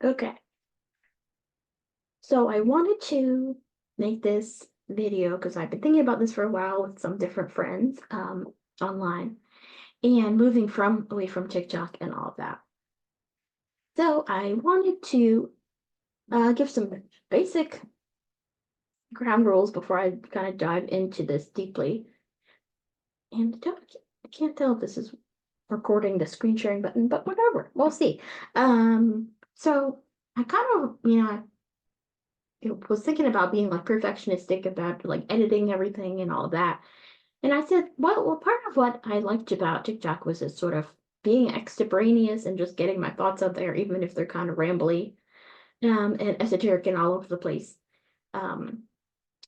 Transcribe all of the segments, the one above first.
Okay, so I wanted to make this video because I've been thinking about this for a while with some different friends online and moving from away from TikTok and all of that. So I wanted to give some basic ground rules before I kind of dive into this deeply. And I can't tell if this is recording the screen sharing button, but whatever, we'll see. So I kind of, was thinking about being like perfectionistic about like editing everything and all of that. And I said, well, part of what I liked about TikTok was this sort of being extemporaneous and just getting my thoughts out there, even if they're kind of rambly, and esoteric and all over the place. Um,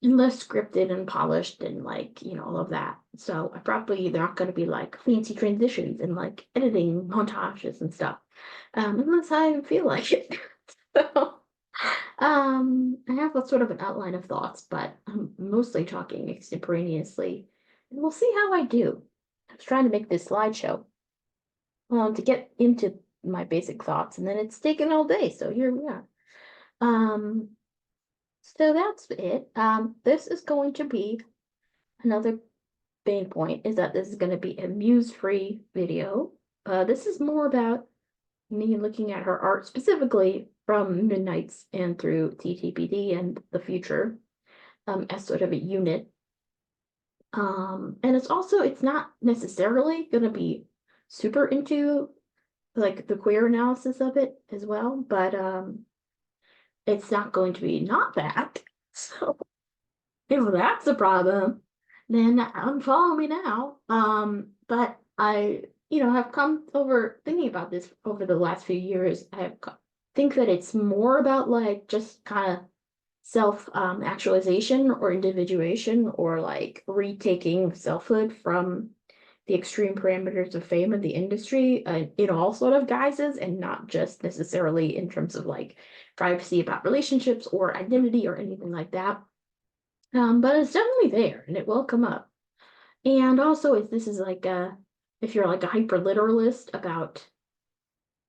and less scripted and polished and like, all of that. So I probably they're not gonna be like fancy transitions and like editing montages and stuff. Unless I feel like it. So I have a sort of an outline of thoughts, but I'm mostly talking extemporaneously. And we'll see how I do. I was trying to make this slideshow to get into my basic thoughts, and then it's taken all day, so here we are. Um, so that's it. This is going to be another main point is that this is going to be a muse-free video. This is more about me looking at her art specifically from Midnights and through TTPD and the future as sort of a unit. And it's not necessarily going to be super into like the queer analysis of it as well, but it's not going to be not that. So if that's a problem, then unfollow me now. But I, have come over thinking about this over the last few years. Think that it's more about like just kind of self actualization or individuation or like retaking selfhood from the extreme parameters of fame in the industry in all sort of guises and not just necessarily in terms of like privacy about relationships or identity or anything like that. But it's definitely there and it will come up. And also, if this is like if you're like a hyper literalist about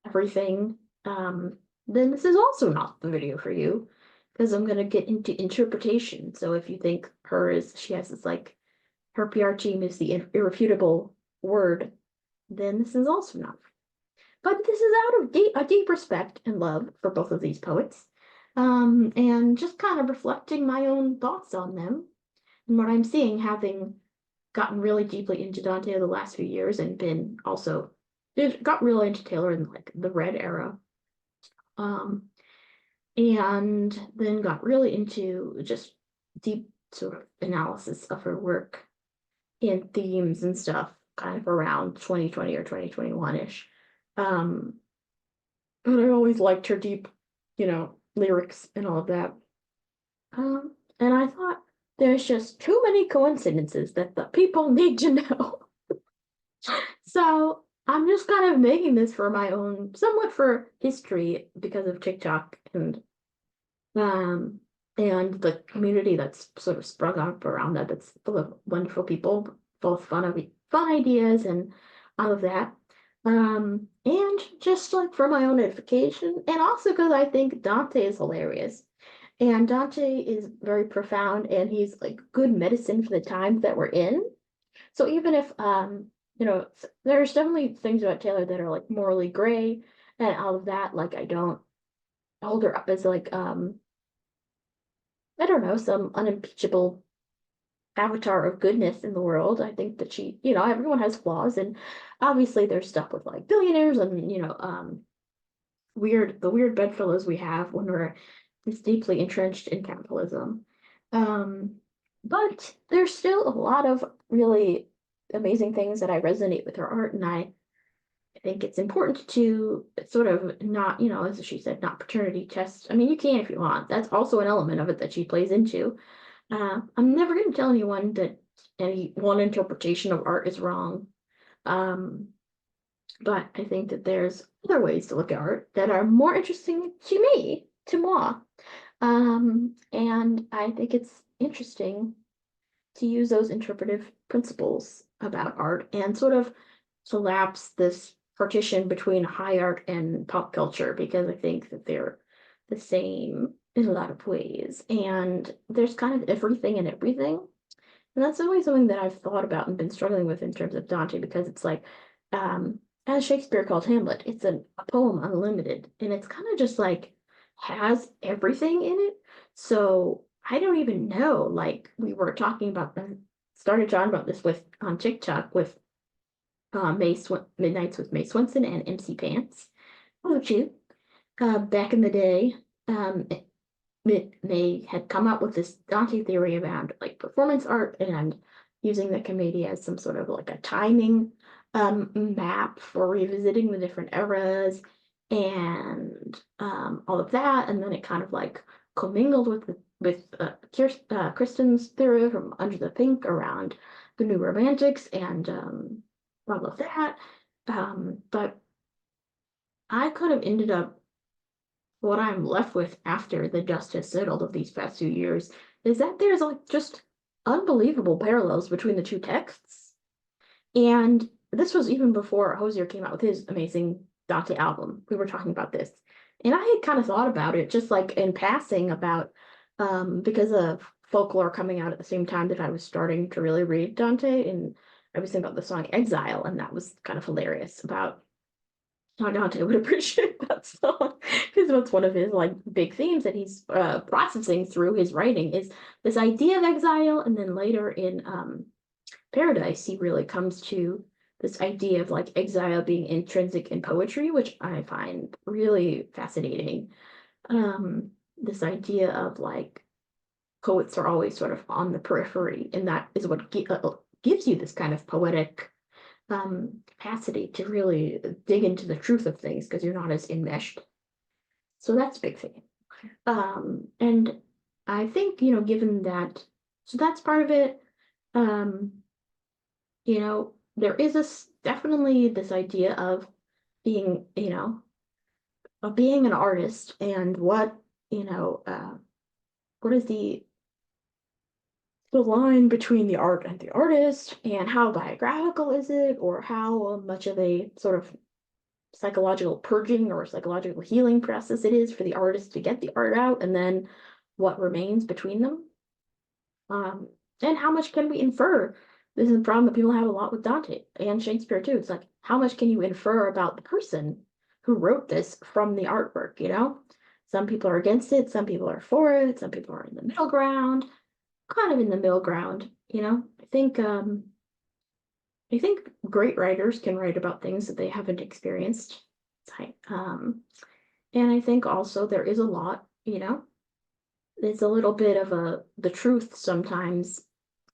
everything, then this is also not the video for you because I'm gonna get into interpretation. So if you think she has this like her PR team is the irrefutable word, then this is also not. But this is out of a deep respect and love for both of these poets, and just kind of reflecting my own thoughts on them and what I'm seeing, having gotten really deeply into Dante the last few years and been also got really into Taylor in like the Red era. Um, and then got really into just deep sort of analysis of her work and themes and stuff kind of around 2020 or 2021-ish. Um, but I always liked her deep, lyrics and all of that. And I thought there's just too many coincidences that the people need to know. So I'm just kind of making this for my own, somewhat for history because of TikTok um and the community that's sort of sprung up around that. That's full of wonderful people, both fun ideas and all of that. And just like for my own edification, and also because I think Dante is hilarious. And Dante is very profound and he's like good medicine for the times that we're in. So even if there's definitely things about Taylor that are like morally gray and all of that, like I don't hold her up as like I don't know, some unimpeachable avatar of goodness in the world. I think that everyone has flaws, and obviously there's stuff with like billionaires and the weird bedfellows we have when we're this deeply entrenched in capitalism. Um, but there's still a lot of really amazing things that I resonate with her art, and I think it's important to sort of not, as she said, not paternity test. I mean, you can if you want. That's also an element of it that she plays into. I'm never going to tell anyone that any one interpretation of art is wrong. Um, but I think that there's other ways to look at art that are more interesting to me, to moi. And I think it's interesting to use those interpretive principles about art and sort of collapse this partition between high art and pop culture because I think that they're the same in a lot of ways. And there's kind of everything and everything. And that's always something that I've thought about and been struggling with in terms of Dante, because it's like, as Shakespeare called Hamlet, it's a poem unlimited, and it's kind of just like has everything in it. So I don't even know. Like we were talking about, started talking about this with on TikTok with Midnights with May Swenson and mcpants. Oh, cute. Back in the day, they had come up with this Dante theory around like performance art and using the commedia as some sort of like a timing map for revisiting the different eras and all of that. And then it kind of like commingled with Kristen's theory from Under the Pink around the New Romantics and all of that. But I could have ended up, what I'm left with after the dust has settled of these past 2 years is that there's like just unbelievable parallels between the two texts. And this was even before Hosier came out with his amazing Dante album. We were talking about this. And I had kind of thought about it just like in passing about because of folklore coming out at the same time that I was starting to really read Dante, and I was thinking about the song Exile, and that was kind of hilarious about how Dante would appreciate that song because that's one of his like big themes that he's processing through his writing is this idea of exile, and then later in Paradise he really comes to this idea of like exile being intrinsic in poetry, which I find really fascinating. This idea of like poets are always sort of on the periphery, and that is what gives you this kind of poetic capacity to really dig into the truth of things because you're not as enmeshed. So that's a big thing. And I think, given that, so that's part of it. Um, there is definitely this idea of being, of being an artist and what is the line between the art and the artist, and how biographical is it, or how much of a sort of psychological purging or psychological healing process it is for the artist to get the art out, and then what remains between them. And how much can we infer? This is a problem that people have a lot with Dante and Shakespeare too. It's like, how much can you infer about the person who wrote this from the artwork, Some people are against it, some people are for it, some people are in the middle ground, kind of in the middle ground, I think great writers can write about things that they haven't experienced. And I think also there is a lot, it's a little bit of the truth sometimes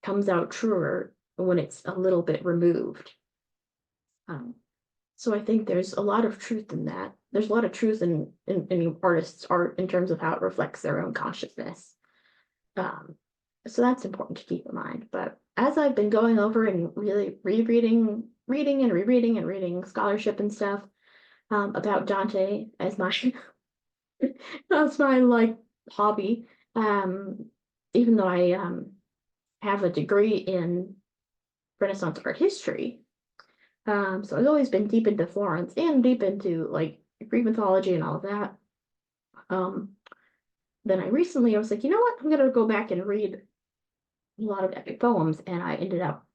comes out truer when it's a little bit removed. So I think there's a lot of truth in that. There's a lot of truth in artists' art in terms of how it reflects their own consciousness. So that's important to keep in mind. But as I've been going over and really reading and rereading and reading scholarship and stuff about Dante as my that's my like hobby. Even though I have a degree in Renaissance art history, so I've always been deep into Florence and deep into like Greek mythology and all of that. Then I was like, you know what? I'm gonna go back and read a lot of epic poems, and I ended up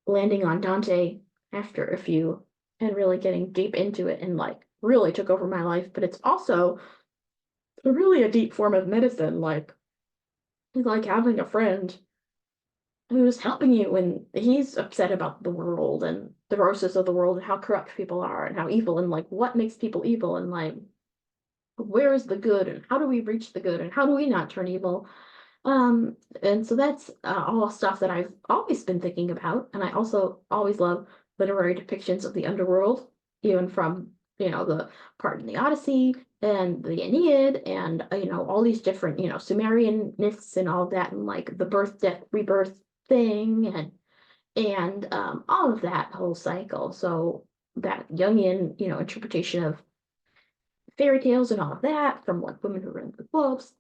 landing on Dante after a few and really getting deep into it and like really took over my life. But it's also really a deep form of medicine. Like it's like having a friend who's helping you when he's upset about the world and the grossness of the world and how corrupt people are and how evil and like what makes people evil and like where is the good and how do we reach the good and how do we not turn evil. And so that's all stuff that I've always been thinking about. And I also always love literary depictions of the underworld, even from, the part in the Odyssey and the Aeneid and, all these different, Sumerian myths and all of that, and like the birth, death, rebirth thing and all of that whole cycle. So that Jungian, interpretation of fairy tales and all of that from like women who run the clubs.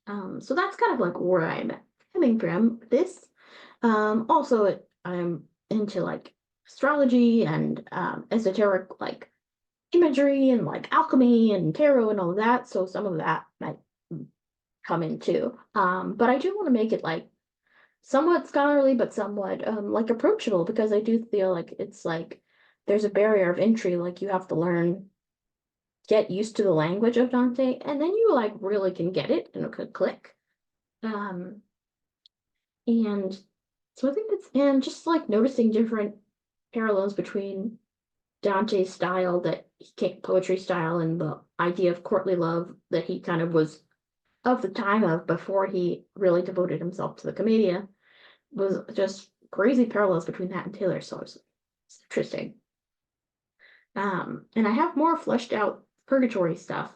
So that's kind of like where I'm coming from this. Also, I'm into like astrology and esoteric like imagery and like alchemy and tarot and all of that. So some of that might come in too. But I do want to make it like somewhat scholarly, but somewhat like approachable because I do feel like it's like there's a barrier of entry. Like you have to learn, get used to the language of Dante, and then you like really can get it and it could click. Um, and so I think it's and just like noticing different parallels between Dante's style that he came poetry style and the idea of courtly love that he kind of was of the time of before he really devoted himself to the commedia was just crazy parallels between that and Taylor. So it's interesting. And I have more fleshed out purgatory stuff.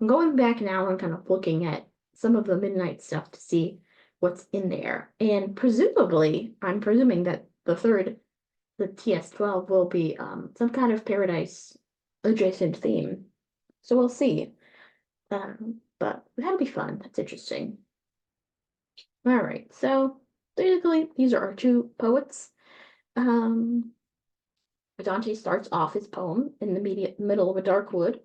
I'm going back now and kind of looking at some of the midnight stuff to see what's in there. And presumably, I'm presuming that the TS12 will be some kind of paradise adjacent theme. So we'll see. But that'll be fun. That's interesting. All right, so basically these are our two poets. Um, Dante starts off his poem in the middle of a dark wood,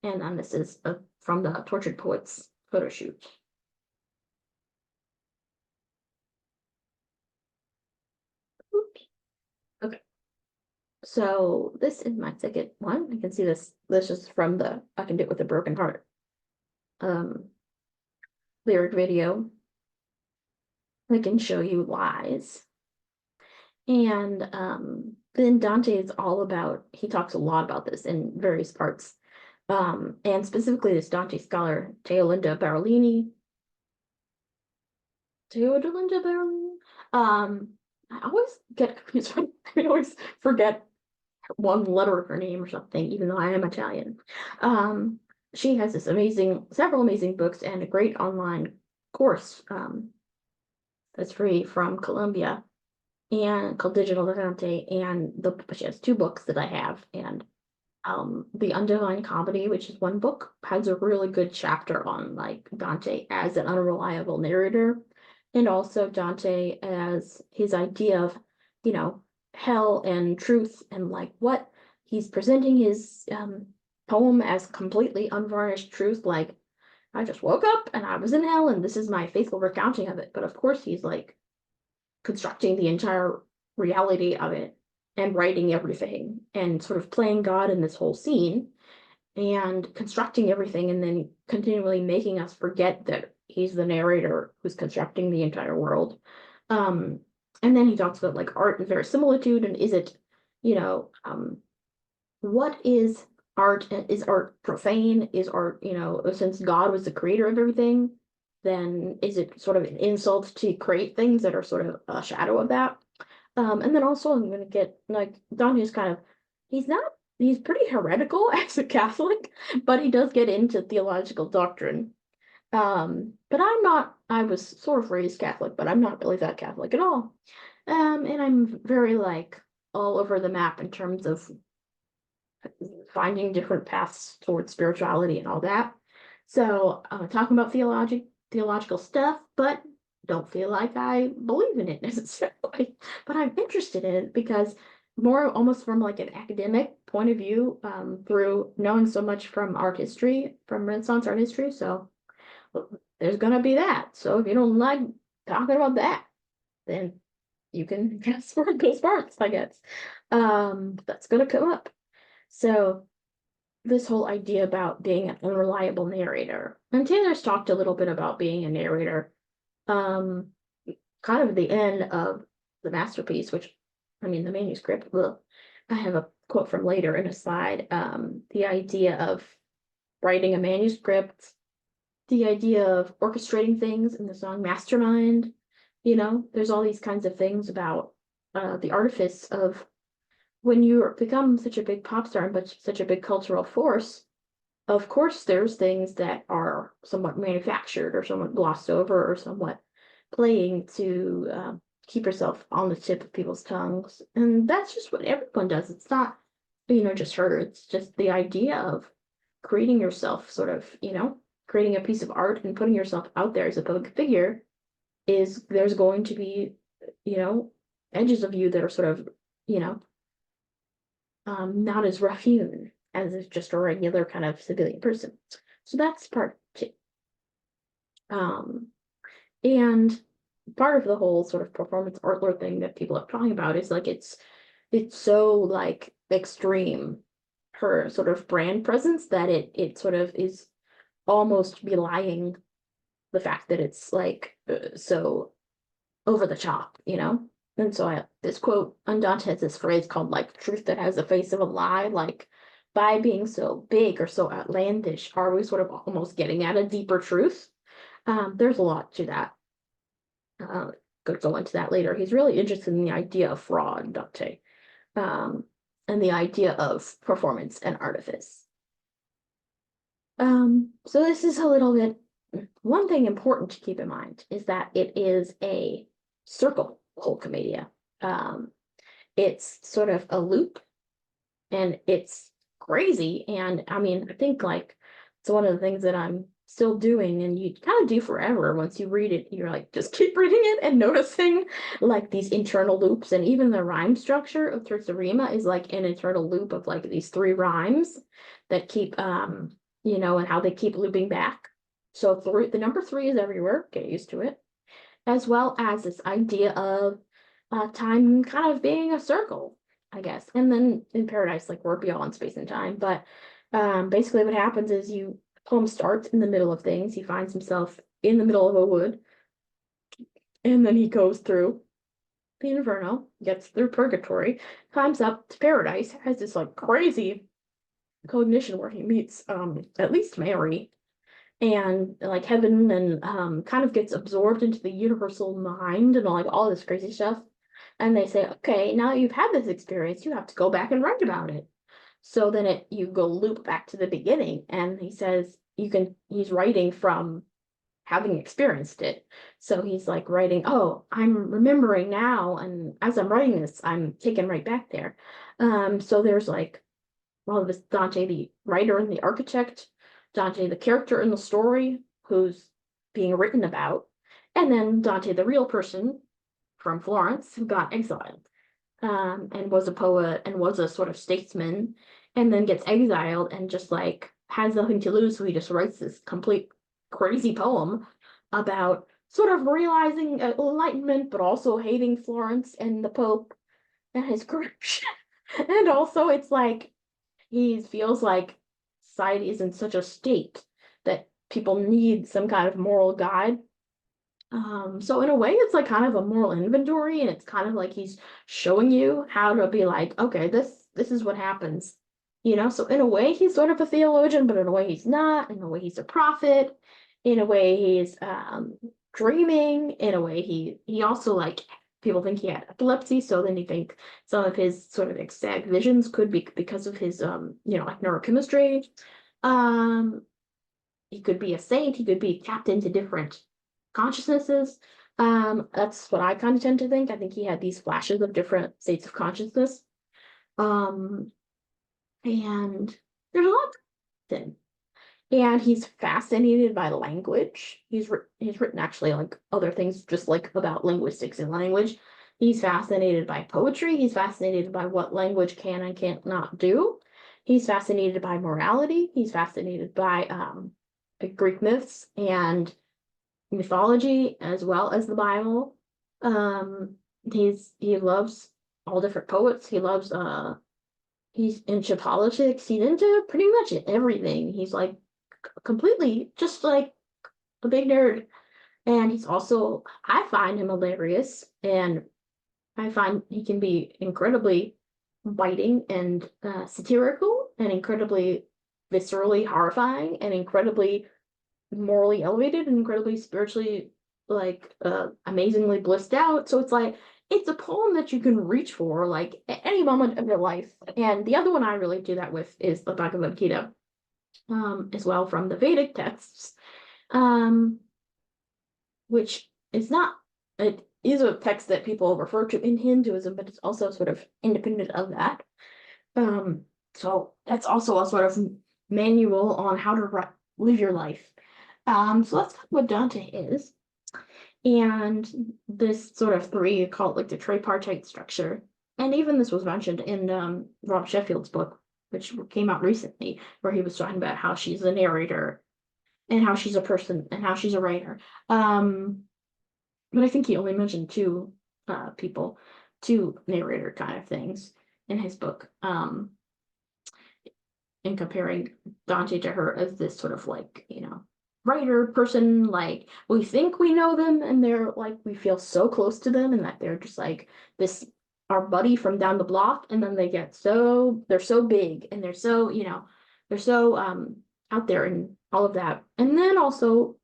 and this is from the Tortured Poets photo shoot. Oops. Okay, so this is my second one. You can see this. This is from the I Can Do It With a Broken Heart lyric video. I can show you lies. And then Dante is all about, he talks a lot about this in various parts. And specifically this Dante scholar, Teolinda Barolini. Teodolinda Barolini? I always get confused. I always forget one letter of her name or something, even though I am Italian. She has this several amazing books and a great online course that's free from Columbia and called Digital Dante, and she has two books that I have, and The Undivine Comedy, which is one book, has a really good chapter on like Dante as an unreliable narrator, and also Dante as his idea of, you know, hell and truth, and like what he's presenting his poem as completely unvarnished truth, like I just woke up and I was in hell and this is my faithful recounting of it. But of course he's like constructing the entire reality of it and writing everything and sort of playing God in this whole scene and constructing everything and then continually making us forget that he's the narrator who's constructing the entire world. And then he talks about like art and verisimilitude and is it, you know, what is art? Is art profane? Is art, you know, since God was the creator of everything, then is it sort of an insult to create things that are sort of a shadow of that? And then also I'm gonna get like Dante's kind of he's pretty heretical as a Catholic, but he does get into theological doctrine. But I was sort of raised Catholic, but I'm not really that Catholic at all. And I'm very like all over the map in terms of finding different paths towards spirituality and all that. So I'm talking about theological stuff, but don't feel like I believe in it necessarily. But I'm interested in it because more almost from like an academic point of view, through knowing so much from art history, from Renaissance art history. So there's gonna be that. So if you don't like talking about that, then you can guess where those parts, I guess. That's gonna come up. So this whole idea about being an unreliable narrator. And Taylor's talked a little bit about being a narrator, kind of at the end of the masterpiece, which, I mean, the manuscript, well, I have a quote from later in a slide, the idea of writing a manuscript, the idea of orchestrating things in the song Mastermind, you know, there's all these kinds of things about the artifice of when you become such a big pop star and but such a big cultural force, of course there's things that are somewhat manufactured or somewhat glossed over or somewhat playing to keep yourself on the tip of people's tongues. And that's just what everyone does. It's not, you know, just her. It's just the idea of creating yourself, sort of, you know, creating a piece of art and putting yourself out there as a public figure is there's going to be, you know, edges of you that are sort of, you know, not as rough-hewn as if just a regular kind of civilian person. So that's part two. And part of the whole sort of performance art lore thing that people are talking about is like it's so like extreme, her sort of brand presence, that it sort of is almost belying the fact that it's like so over the top, you know? And so this quote on Dante has this phrase called like truth that has the face of a lie, like by being so big or so outlandish, are we sort of almost getting at a deeper truth? There's a lot to that. Could go into that later. He's really interested in the idea of fraud, Dante, and the idea of performance and artifice. So this is a little bit, one thing important to keep in mind is that it is a circle whole commedia. It's sort of a loop, and it's crazy. And I mean, I think like it's one of the things that I'm still doing, and you kind of do forever. Once you read it, you're like, just keep reading it and noticing like these internal loops. And even the rhyme structure of Terza Rima is like an internal loop of like these three rhymes that keep you know, and how they keep looping back. So the number three is everywhere, get used to it, as well as this idea of time kind of being a circle, I guess. And then in Paradise, like we're beyond space and time. But basically what happens is the poem starts in the middle of things. He finds himself in the middle of a wood, and then he goes through the inferno, gets through purgatory, climbs up to paradise, has this like crazy cognition where he meets at least Mary and like heaven, and kind of gets absorbed into the universal mind and like all this crazy stuff. And they say, okay, now that you've had this experience, you have to go back and write about it. So then you go loop back to the beginning, and he says he's writing from having experienced it. So he's like writing, oh, I'm remembering now, and as I'm writing this, I'm taken right back there. So there's like, well, this Dante, the writer and the architect, Dante, the character in the story who's being written about, and then Dante, the real person from Florence who got exiled, and was a poet and was a sort of statesman, and then gets exiled and just like has nothing to lose. So he just writes this complete crazy poem about sort of realizing enlightenment, but also hating Florence and the Pope and his corruption. And also it's like he feels like society is in such a state that people need some kind of moral guide. So in a way, it's like kind of a moral inventory, and it's kind of like he's showing you how to be like, okay, this is what happens, you know? So in a way, he's sort of a theologian, but in a way he's not. In a way, he's a prophet. In a way, he's dreaming. In a way, he also like people think he had epilepsy, so then you think some of his sort of ecstatic visions could be because of his you know, like neurochemistry. He could be a saint. He could be tapped into different consciousnesses. That's what I kind of tend to think. I think he had these flashes of different states of consciousness. And there's a lot to him. And he's fascinated by language. He's written actually like other things just like about linguistics and language. He's fascinated by poetry. He's fascinated by what language can and can't not do. He's fascinated by morality. He's fascinated by Greek myths and mythology as well as the Bible. He loves all different poets. He loves he's into politics. He's into pretty much everything. He's like completely just like a big nerd. And he's also, I find him hilarious, and I find he can be incredibly biting and satirical, and incredibly viscerally horrifying, and incredibly morally elevated, and incredibly spiritually like amazingly blissed out. So it's like it's a poem that you can reach for like at any moment of your life. And the other one I really do that with is the Bhagavad Gita, as well, from the Vedic texts, which is not, it is a text that people refer to in Hinduism, but it's also sort of independent of that. So that's also a sort of manual on how to live your life. So let's talk what Dante is. And this sort of three, call it like the tripartite structure. And even this was mentioned in Rob Sheffield's book, which came out recently, where he was talking about how she's a narrator and how she's a person and how she's a writer. But I think he only mentioned two people, two narrator kind of things in his book. And comparing Dante to her as this sort of like, writer person, like we think we know them and they're like we feel so close to them and that they're just like this our buddy from down the block, and then they're so big and they're so out there and all of that. And then also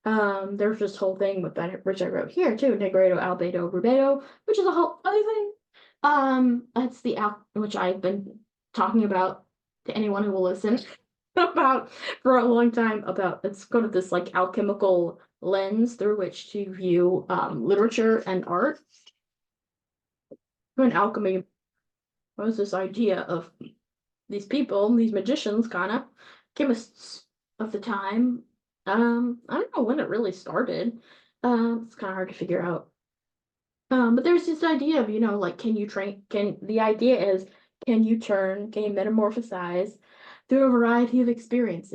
there's this whole thing with that which I wrote here too, Negredo, Albedo, Rubedo, which is a whole other thing. That's the which I've been talking about to anyone who will listen about for a long time, about it's kind of this like alchemical lens through which to view literature and art. When alchemy was this idea of these people, these magicians, kind of chemists of the time. I don't know when it really started. It's kind of hard to figure out. But there's this idea of, like, can you metamorphosize through a variety of experiments?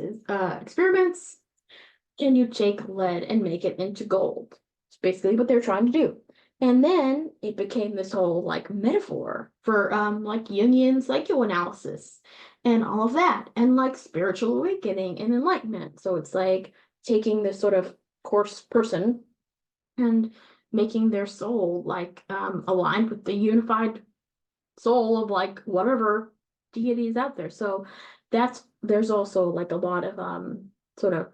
Can you take lead and make it into gold? It's basically what they're trying to do. And then it became this whole like metaphor for like Jungian psychoanalysis and all of that, and like spiritual awakening and enlightenment. So it's like taking this sort of coarse person and making their soul like aligned with the unified soul of like whatever deity is out there. So there's also like a lot of sort of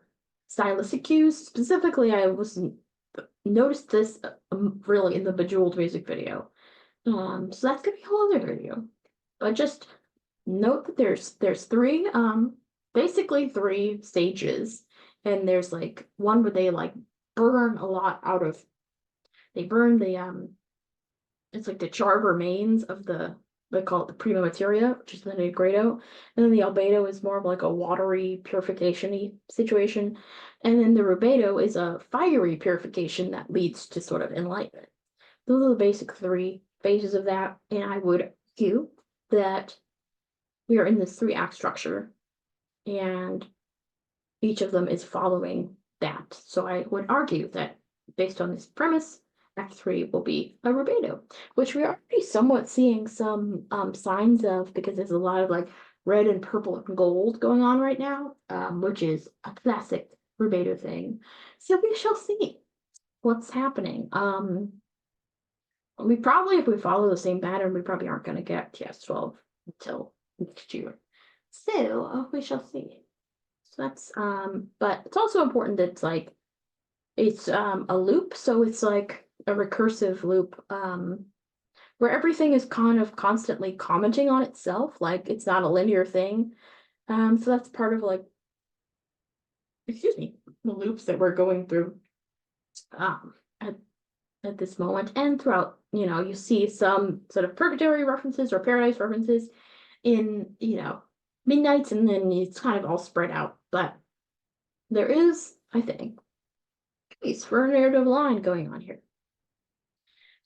stylistic cues. Specifically, I noticed this really in the Bejeweled music video. So that's gonna be a whole other video. But just note that there's three basically three stages, and there's like one where they like burn a lot out of they burn the it's like the charred remains of they call it the prima materia, which is the negredo, and then the albedo is more of like a watery purification-y situation, and then the rubedo is a fiery purification that leads to sort of enlightenment. Those are the basic three phases of that, and I would argue that we are in this three-act structure, and each of them is following that. So I would argue that based on this premise, Act 3 will be a rubedo, which we are already somewhat seeing some signs of, because there's a lot of like red and purple and gold going on right now, which is a classic rubedo thing. So we shall see what's happening. We probably, if we follow the same pattern, we probably aren't going to get TS12 until next year. So we shall see. So that's but it's also important that it's a loop, so it's like a recursive loop where everything is kind of constantly commenting on itself, like it's not a linear thing. So that's part of like, excuse me, the loops that we're going through at this moment and throughout. You see some sort of purgatory references or paradise references in Midnights, and then it's kind of all spread out. But there is, I think, a case for a narrative line going on here.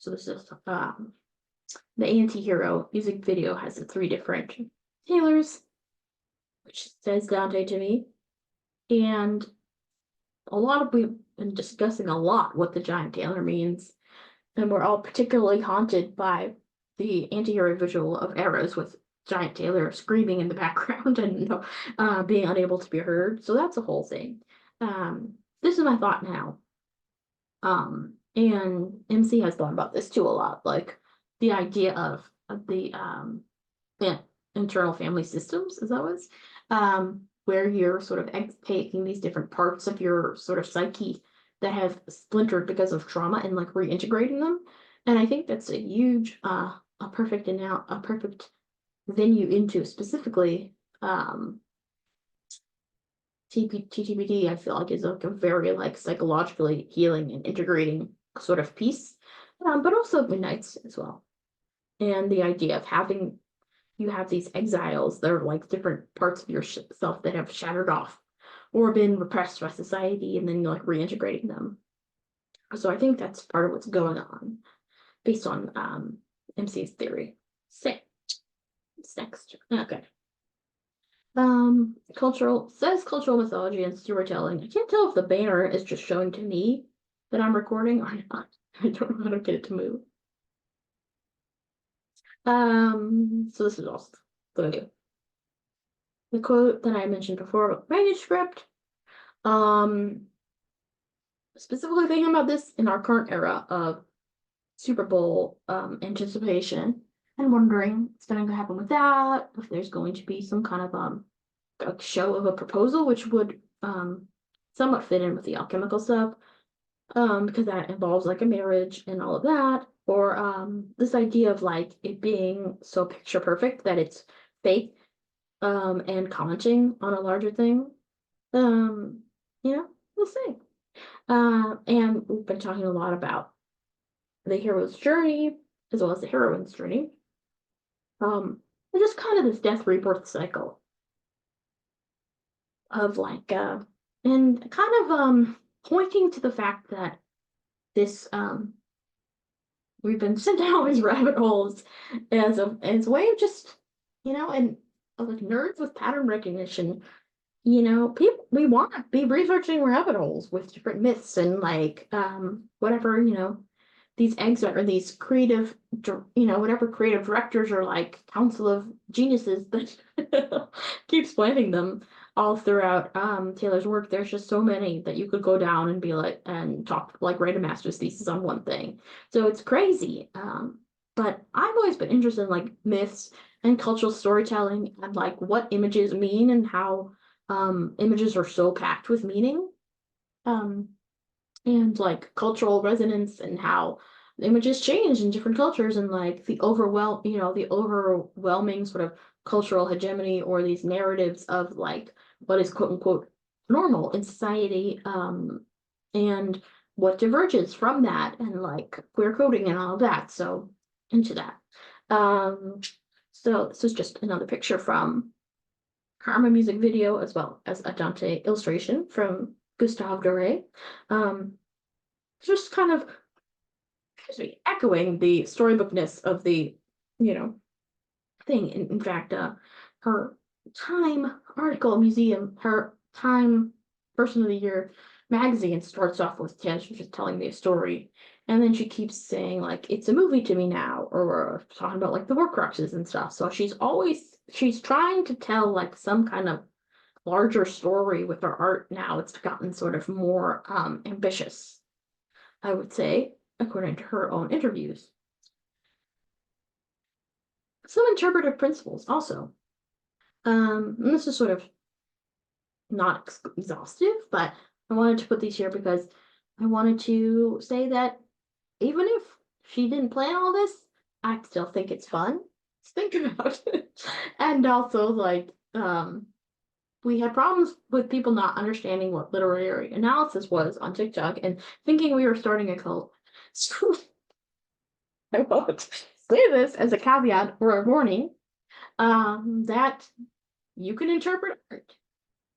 So this is the anti-hero music video has the three different tailors, which says Dante to me, and we've been discussing a lot what the giant tailor means, and we're all particularly haunted by the anti-hero visual of Eros with giant tailor screaming in the background and being unable to be heard. So that's a whole thing. This is my thought now. And MC has thought about this too a lot, like the idea of the internal family systems, as always, where you're sort of taking these different parts of your sort of psyche that have splintered because of trauma and like reintegrating them. And I think that's a huge, a perfect venue into specifically TTBD. I feel like is like a very like psychologically healing and integrating sort of piece, but also Midnights as well. And the idea of you have these exiles that are like different parts of yourself that have shattered off or been repressed by society, and then you're like reintegrating them. So I think that's part of what's going on based on MC's theory. Six. Next. Okay. Cultural mythology and storytelling. I can't tell if the banner is just showing to me that I'm recording or not. I don't know how to get it to move. So this is also the quote that I mentioned before about manuscript. Um, Specifically thinking about this in our current era of Super Bowl anticipation and wondering what's going to happen with that, if there's going to be some kind of a show of a proposal, which would somewhat fit in with the alchemical stuff, because that involves like a marriage and all of that, or this idea of like it being so picture perfect that it's fake, and commenting on a larger thing. Um, we'll see. And we've been talking a lot about the hero's journey as well as the heroine's journey. And just kind of this death rebirth cycle of like and kind of pointing to the fact that this we've been sent down these rabbit holes as a way of just, and like nerds with pattern recognition, people, we want to be researching rabbit holes with different myths and like whatever, these exile or these creative, whatever creative directors or like council of geniuses that keeps planting them all throughout Taylor's work. There's just so many that you could go down and be like and talk like write a master's thesis on one thing. So it's crazy. But I've always been interested in like myths and cultural storytelling and like what images mean and how images are so packed with meaning. And like cultural resonance and how images change in different cultures and like the overwhelming sort of cultural hegemony or these narratives of like what is quote unquote normal in society, and what diverges from that and like queer coding and all of that. So into that. So this is just another picture from Karma music video as well as a Dante illustration from Gustave Doré. Just kind of echoing the storybookness of the, thing. In fact, her Time article museum, her Time Person of the Year magazine starts off with she's just telling me a story, and then she keeps saying like it's a movie to me now, or talking about like the Horcruxes and stuff. So she's trying to tell like some kind of larger story with her art now. It's gotten sort of more ambitious, I would say, according to her own interviews. Some interpretive principles also. And this is sort of not exhaustive, but I wanted to put these here because I wanted to say that even if she didn't plan all this, I still think it's fun to think about. And also, like, we had problems with people not understanding what literary analysis was on TikTok and thinking we were starting a cult. So I won't say this as a caveat or a warning, that you can interpret art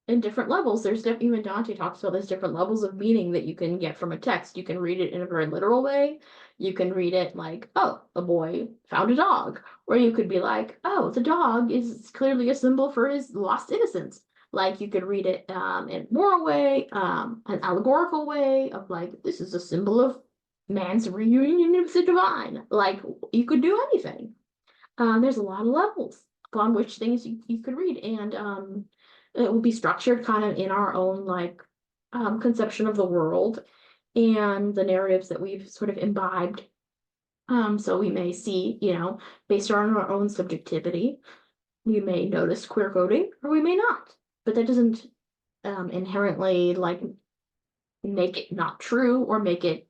in different levels. There's even Dante talks about there's different levels of meaning that you can get from a text. You can read it in a very literal way. You can read it like, oh, a boy found a dog. Or you could be like, oh, the dog is clearly a symbol for his lost innocence. Like you could read it in a moral way, an allegorical way of like, this is a symbol of man's reunion with the divine. Like you could do anything. There's a lot of levels upon which things you could read, and it will be structured kind of in our own like conception of the world and the narratives that we've sort of imbibed. So we may see, based on our own subjectivity, we may notice queer coding or we may not, but that doesn't inherently like make it not true or make it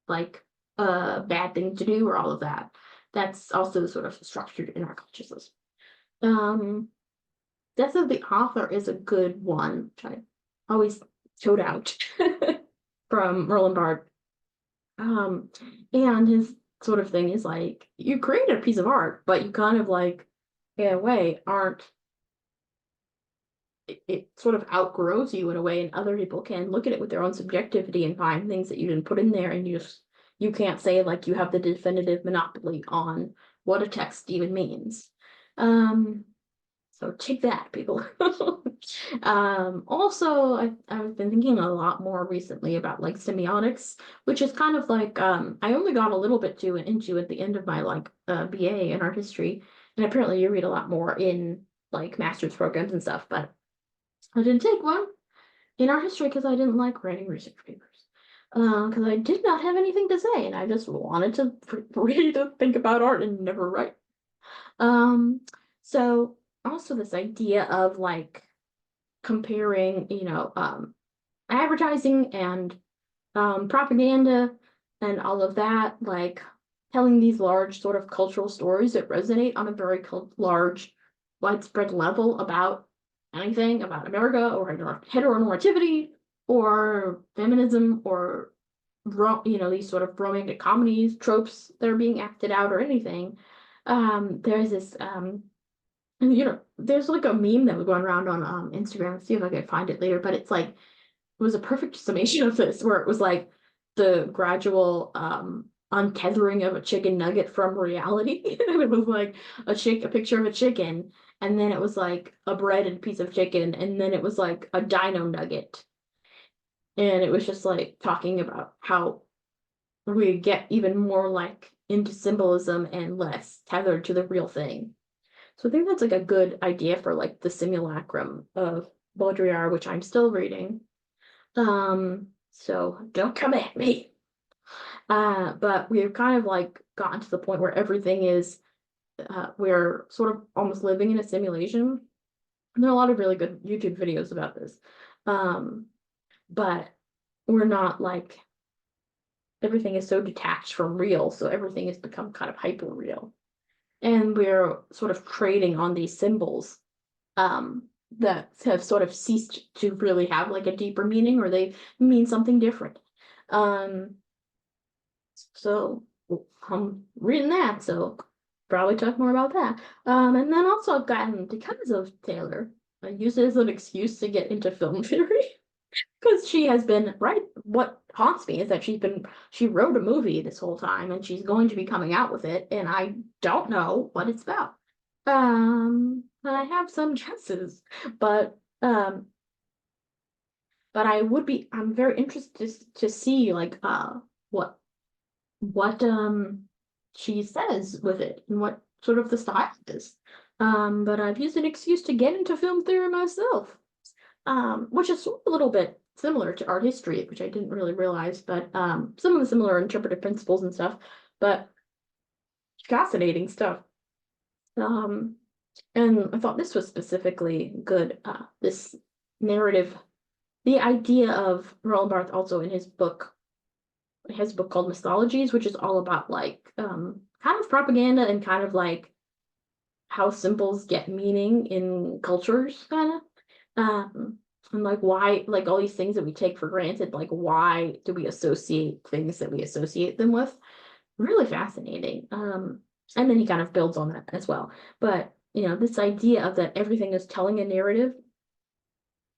like a bad thing to do or all of that. That's also sort of structured in our consciousness. Death of the Author is a good one, which I always showed out from Merlin Bard. And his sort of thing is like, you created a piece of art, but you kind of like, in a way, it sort of outgrows you in a way, and other people can look at it with their own subjectivity and find things that you didn't put in there, and you can't say like you have the definitive monopoly on what a text even means. So take that, people. Also, I've been thinking a lot more recently about like semiotics, which is kind of like I only got a little bit into at the end of my like BA in art history, and apparently you read a lot more in like master's programs and stuff, but I didn't take one in art history because I didn't like writing research papers. Because I did not have anything to say, and I just wanted to read and think about art and never write. Um, so also this idea of like comparing, advertising and propaganda and all of that, like telling these large sort of cultural stories that resonate on a very large, widespread level about anything about America or heteronormativity or feminism or these sort of romantic comedies, tropes that are being acted out or anything. There's this there's like a meme that was going around on Instagram. See if I can find it later, but it's like it was a perfect summation of this, where it was like the gradual untethering of a chicken nugget from reality. And it was like a picture of a chicken, and then it was like a breaded piece of chicken, and then it was like a dino nugget. And it was just like talking about how we get even more like into symbolism and less tethered to the real thing. So I think that's like a good idea for like the simulacrum of Baudrillard, which I'm still reading. So don't come at me. But we've kind of like gotten to the point where everything is we're sort of almost living in a simulation. And there are a lot of really good YouTube videos about this. But we're not like everything is so detached from real, so everything has become kind of hyper real. And we're sort of trading on these symbols that have sort of ceased to really have like a deeper meaning, or they mean something different. So I'm reading that, so probably talk more about that. And then also I've gotten, because of Taylor, I use it as an excuse to get into film theory. Because she has been, right, what haunts me is that she wrote a movie this whole time and she's going to be coming out with it, and I don't know what it's about. I have some guesses, but I'm very interested to see like what she says with it and what sort of the style is. But I've used an excuse to get into film theory myself, which is sort of a little bit similar to art history, which I didn't really realize, but some of the similar interpretive principles and stuff, but fascinating stuff. And I thought this was specifically good, this narrative, the idea of Roland Barthes also in his book, he has a book called Mythologies, which is all about like kind of propaganda and kind of like how symbols get meaning in cultures, kind of. And like why, like all these things that we take for granted, like why do we associate things that we associate them with? Really fascinating. And then he kind of builds on that as well. But this idea of that everything is telling a narrative.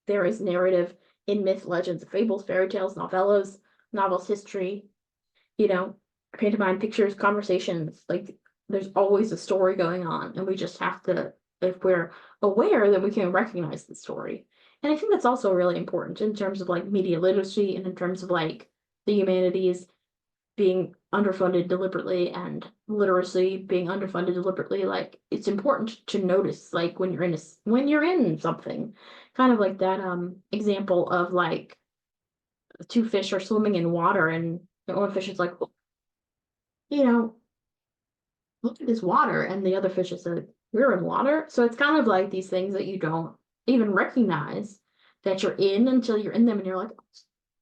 There is narrative in myth, legends, fables, fairy tales, novellas, novels, history, pantomime, pictures, conversations. Like there's always a story going on, and we just have to, if we're aware, then we can recognize the story. And I think that's also really important in terms of like media literacy and in terms of like the humanities being underfunded deliberately and literacy being underfunded deliberately. Like it's important to notice like when you're in something, kind of like that example of like two fish are swimming in water, and one fish is like, you know, look at this water, and the other fish is like, we're in water. So it's kind of like these things that you don't even recognize that you're in until you're in them, and you're like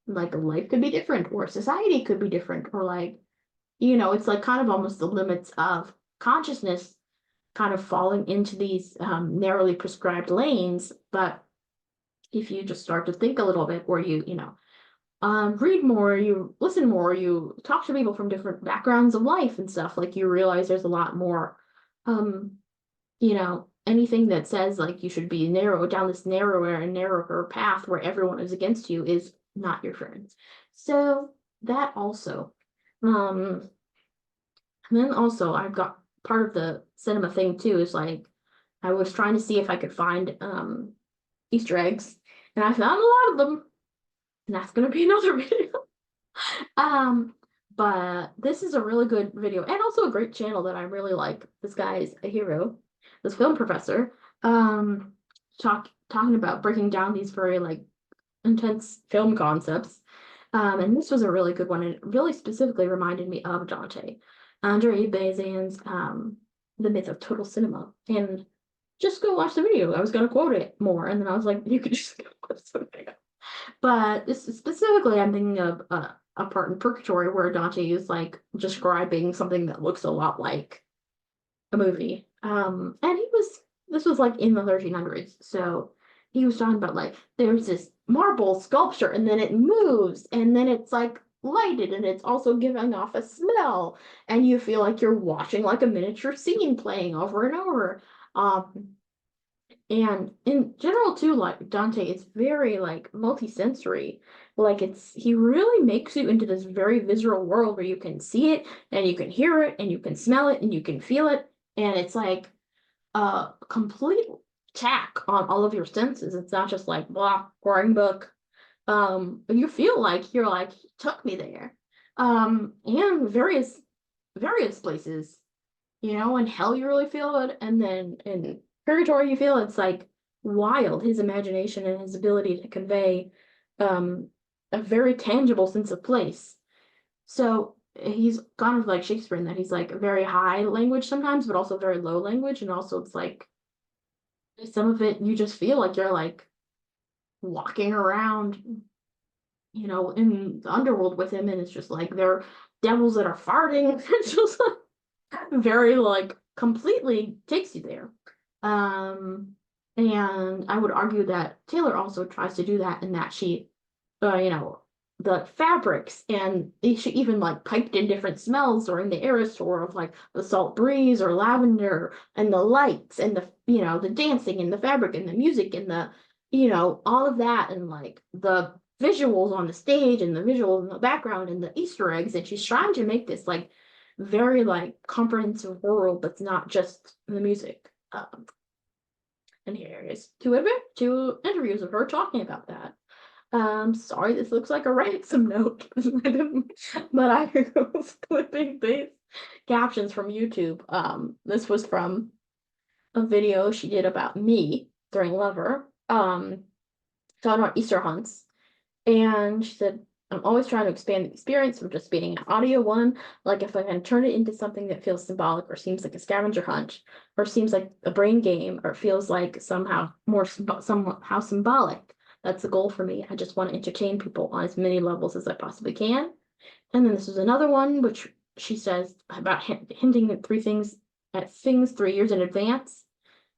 life could be different, or society could be different, or like, it's like kind of almost the limits of consciousness kind of falling into these narrowly prescribed lanes. But if you just start to think a little bit, or read more, you listen more, you talk to people from different backgrounds of life and stuff, like you realize there's a lot more, anything that says like you should be narrow down this narrower and narrower path where everyone is against you is not your friends. So that also, and then also I've got part of the cinema thing too is like I was trying to see if I could find Easter eggs, and I found a lot of them, and that's gonna be another video. But this is a really good video and also a great channel that I really like. This guy is a hero, this film professor, talking about breaking down these very like intense film concepts. And this was a really good one. And it really specifically reminded me of Dante, Andre Bazan's The Myth of Total Cinema. And just go watch the video. I was gonna quote it more, and then I was like, you could just go watch the video. But this specifically, I'm thinking of a part in Purgatory where Dante is like describing something that looks a lot like a movie. And this was like in the 1300s, so he was talking about like there's this marble sculpture, and then it moves, and then it's like lighted, and it's also giving off a smell, and you feel like you're watching like a miniature scene playing over and over. Um, and in general too, like Dante is very like multi-sensory. Like he really makes you into this very visceral world where you can see it and you can hear it and you can smell it and you can feel it. And it's like a complete attack on all of your senses. It's not just like blah, boring book. You feel like you're like, he took me there. And various places, in hell you really feel it, and then in purgatory you feel it's like wild, his imagination and his ability to convey a very tangible sense of place. So he's kind of like Shakespeare in that he's like very high language sometimes, but also very low language, and also it's like some of it you just feel like you're like walking around, in the underworld with him, and it's just like there are devils that are farting. It's just like very like completely takes you there. And I would argue that Taylor also tries to do that in that she, the fabrics, and she even like piped in different smells during the Eras tour of like the salt breeze or lavender and the lights and the dancing and the fabric and the music and all of that, and like the visuals on the stage and the visuals in the background and the Easter eggs, and she's trying to make this like very like comprehensive world that's not just the music. And here is two interviews of her talking about that. Sorry, this looks like a ransom note, but I was clipping these captions from YouTube. This was from a video she did about me during Lover, talking about Easter hunts. And she said, I'm always trying to expand the experience from just being an audio one. Like if I can turn it into something that feels symbolic or seems like a scavenger hunt or seems like a brain game or feels like somehow somehow symbolic. That's the goal for me. I just want to entertain people on as many levels as I possibly can. And then this is another one, which she says about hinting at things 3 years in advance.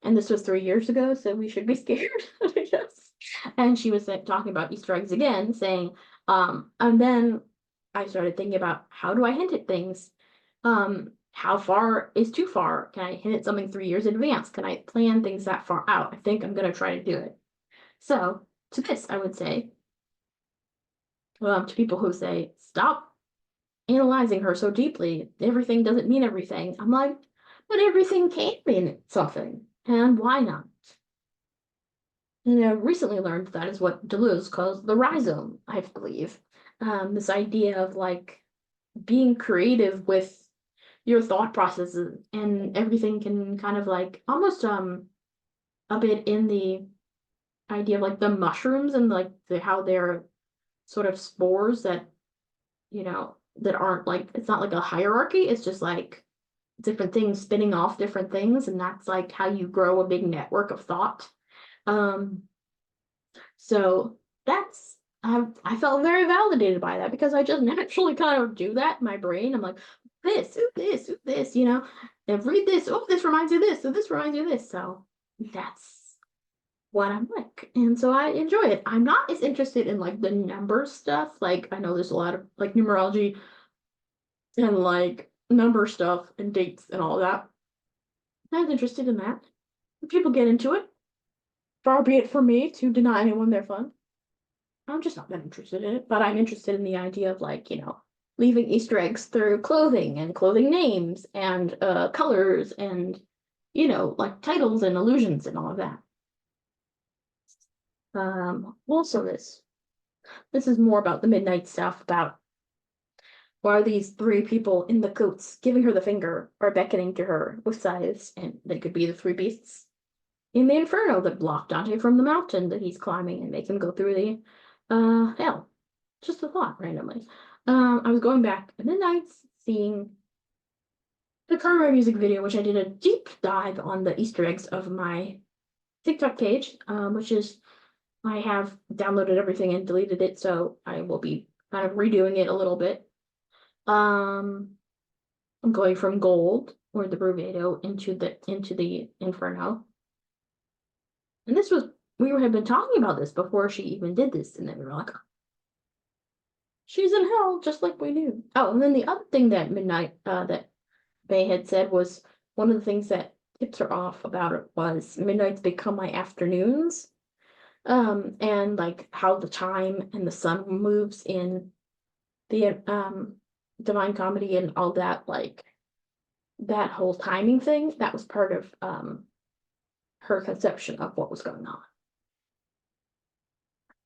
And this was 3 years ago, so we should be scared, I guess. And she was talking about Easter eggs again, saying, and then I started thinking about how do I hint at things? How far is too far? Can I hint at something 3 years in advance? Can I plan things that far out? I think I'm going to try to do it. So to this, I would say, to people who say, stop analyzing her so deeply. Everything doesn't mean everything. I'm like, but everything can mean something. And why not? And I recently learned that is what Deleuze calls the rhizome, I believe. This idea of like being creative with your thought processes, and everything can kind of like almost a bit in the idea of like the mushrooms and like how they're sort of spores that that aren't like, it's not like a hierarchy, it's just like different things spinning off different things, and that's like how you grow a big network of thought. So that's I felt very validated by that because I just naturally kind of do that in my brain. I'm like, this, ooh, this, ooh, this, and read this. Oh, this reminds you of this. So this reminds you of this. So that's what I'm like. And so I enjoy it. I'm not as interested in like the number stuff. Like I know there's a lot of like numerology and like number stuff and dates and all that. I'm not interested in that. People get into it. Far be it from me to deny anyone their fun. I'm just not that interested in it, but I'm interested in the idea of like, leaving Easter eggs through clothing and clothing names and colors and, like titles and allusions and all of that. Also this is more about the midnight stuff, about why these three people in the coats giving her the finger are beckoning to her with sighs, and they could be the three beasts in the inferno that block Dante from the mountain that he's climbing and make him go through the hell. Just a thought randomly. I was going back in the nights, seeing the Karma music video, which I did a deep dive on the Easter eggs of my TikTok page, which is, I have downloaded everything and deleted it, so I will be kind of redoing it a little bit. I'm going from gold, or the Bruvedo, into the Inferno. And this was, we had been talking about this before she even did this, and then we were like, she's in hell, just like we knew. Oh, and then the other thing that that May had said was, one of the things that tips her off about it was midnights become my afternoons. And like how the time and the sun moves in the Divine Comedy and all that, like that whole timing thing, that was part of her conception of what was going on.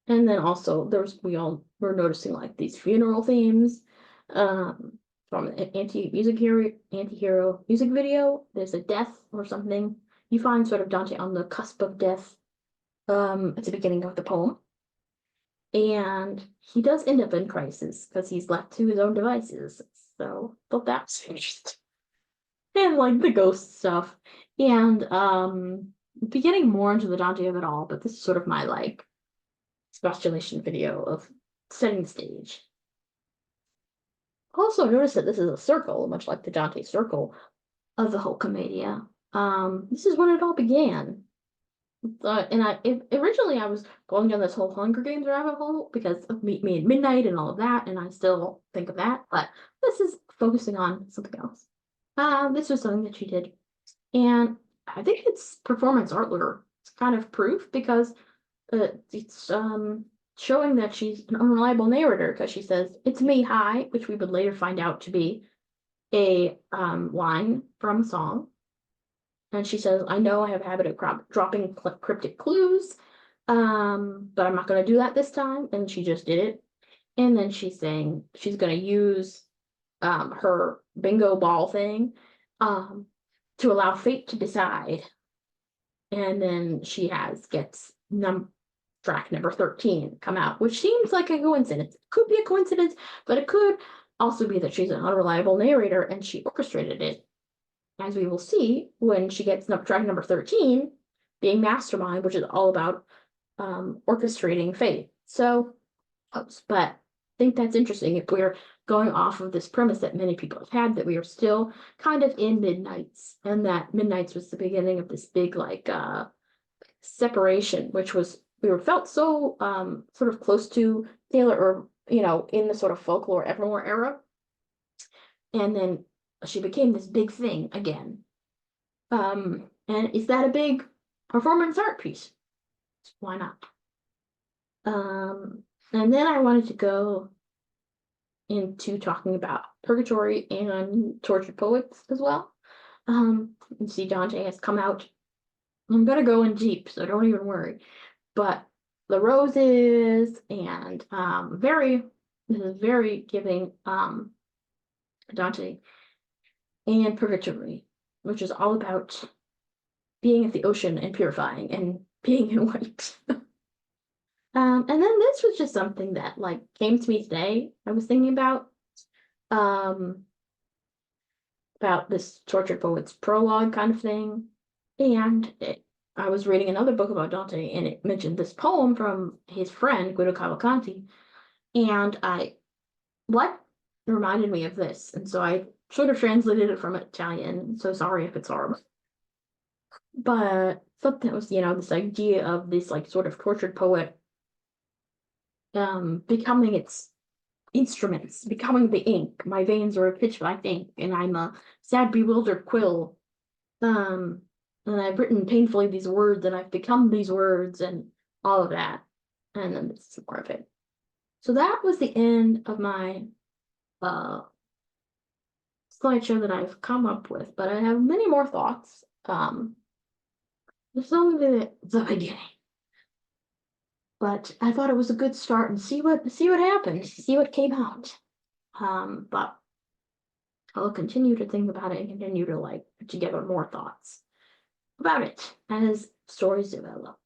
And then also we all were noticing like these funeral themes from an anti-hero music video. There's a death or something. You find sort of Dante on the cusp of death at the beginning of the poem. And he does end up in crisis because he's left to his own devices. So I thought that's interesting. And like the ghost stuff. And be getting more into the Dante of it all, but this is sort of my like expostulation video of setting the stage. Also notice that this is a circle, much like the Dante circle of the whole Commedia. This is when it all began. And originally I was going down this whole Hunger Games rabbit hole because of me at midnight and all of that, and I still think of that, but this is focusing on something else. This was something that she did, and I think it's performance art lure. It's kind of proof because it's showing that she's an unreliable narrator, because she says, "It's me, hi," which we would later find out to be a line from a song. And she says, "I know I have a habit of dropping cryptic clues, but I'm not going to do that this time." And she just did it. And then she's saying she's going to use her bingo ball thing to allow fate to decide. And then she gets track number 13 come out, which seems like a coincidence. It could be a coincidence, but it could also be that she's an unreliable narrator and she orchestrated it, as we will see when she gets track number 13, being Mastermind, which is all about orchestrating fate. So, but I think that's interesting if we're going off of this premise that many people have had, that we are still kind of in midnights, and that midnights was the beginning of this big like separation, which was, we were felt so sort of close to Taylor, or in the sort of folklore Evermore era, and then she became this big thing again. And is that a big performance art piece? Why not? And then I wanted to go into talking about purgatory and tortured poets as well. And see, Dante has come out. I'm gonna go in deep, so don't even worry. But the roses and this is very giving Dante, and purgatory, which is all about being at the ocean and purifying and being in white. And then this was just something that like came to me today. I was thinking about this tortured poet's prologue kind of thing, and I was reading another book about Dante, and it mentioned this poem from his friend Guido Cavalcanti, and what reminded me of this, and so I sort of translated it from Italian, so sorry if it's horrible. But something was, this idea of this like sort of tortured poet becoming its instruments, becoming the ink. My veins are a pitch black ink, and I'm a sad, bewildered quill. And I've written painfully these words, and I've become these words, and all of that. And then this is more of it. So that was the end of my uh slideshow that I've come up with, but I have many more thoughts. This is only the beginning. But I thought it was a good start and see what happened, see what came out. But I'll continue to think about it and continue to like put together more thoughts about it as stories develop.